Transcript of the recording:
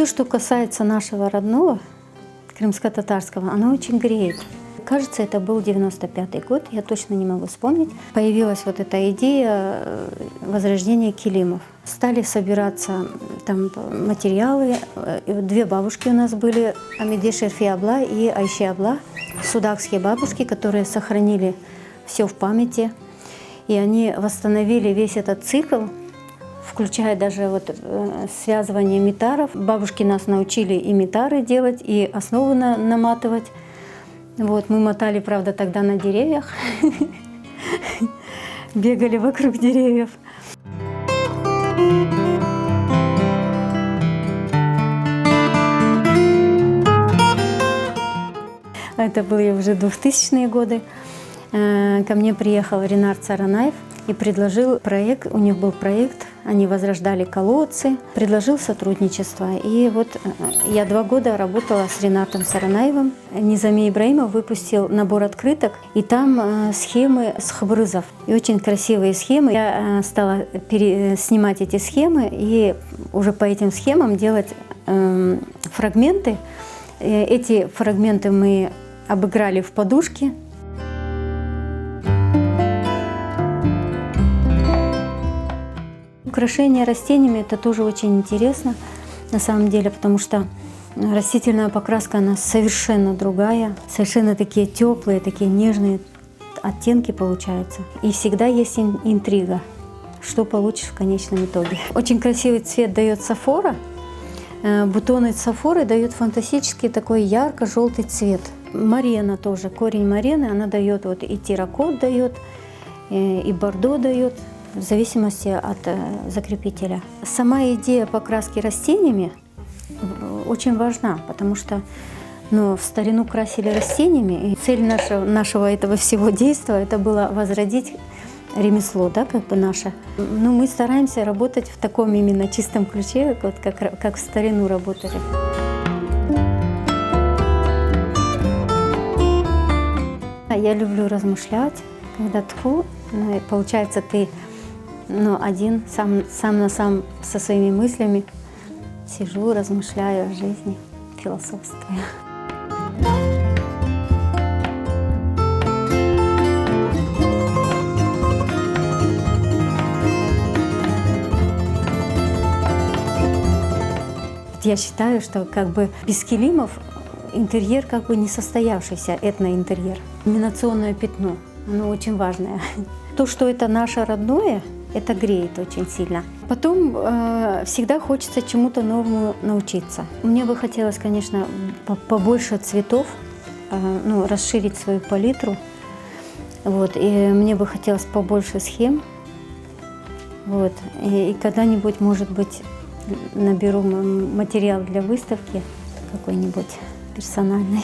Все, что касается нашего родного, крымско-татарского, оно очень греет. Кажется, это был 95-й год, я точно не могу вспомнить. Появилась вот эта идея возрождения килимов. Стали собираться там материалы. Две бабушки у нас были, Амиде Шерфи Абла и Айши Абла, судакские бабушки, которые сохранили все в памяти. И они восстановили весь этот цикл, включая даже вот связывание митаров. Бабушки нас научили и митары делать, и основу наматывать. Вот, мы мотали, правда, тогда на деревьях, бегали вокруг деревьев. Это были уже 2000-е годы. Ко мне приехал Ринар Царанаев и предложил проект, у них был проект, они возрождали колодцы, предложил сотрудничество. И вот я 2 года работала с Ринатом Царанаевым. Низами Ибраимов выпустил набор открыток, и там схемы с хабрызов. И очень красивые схемы. Я стала снимать эти схемы и уже по этим схемам делать фрагменты. Эти фрагменты мы обыграли в подушки. Украшение растениями — это тоже очень интересно на самом деле, потому что растительная покраска, она совершенно другая, совершенно такие теплые, такие нежные оттенки получаются. И всегда есть интрига, что получишь в конечном итоге. Очень красивый цвет дает сафора. Бутоны сафоры дают фантастический такой ярко-желтый цвет. Марена тоже, корень марены, она дает вот и терракот дает, и бордо дает, в зависимости от закрепителя. Сама идея покраски растениями очень важна, потому что в старину красили растениями, и цель нашего этого всего действия это было возродить ремесло, да, как бы наше. Но мы стараемся работать в таком именно чистом ключе, вот как в старину работали. Я люблю размышлять, когда тху, получается, ты один, сам на сам со своими мыслями сижу, размышляю о жизни, философствую. Я считаю, что как бы без килимов интерьер как бы не состоявшийся, этноинтерьер. Ламинационное пятно, оно очень важное. То, что это наше родное, это греет очень сильно. Потом всегда хочется чему-то новому научиться. Мне бы хотелось, конечно, побольше цветов, расширить свою палитру. Вот. И мне бы хотелось побольше схем. Вот. И когда-нибудь, может быть, наберу материал для выставки какой-нибудь персональный.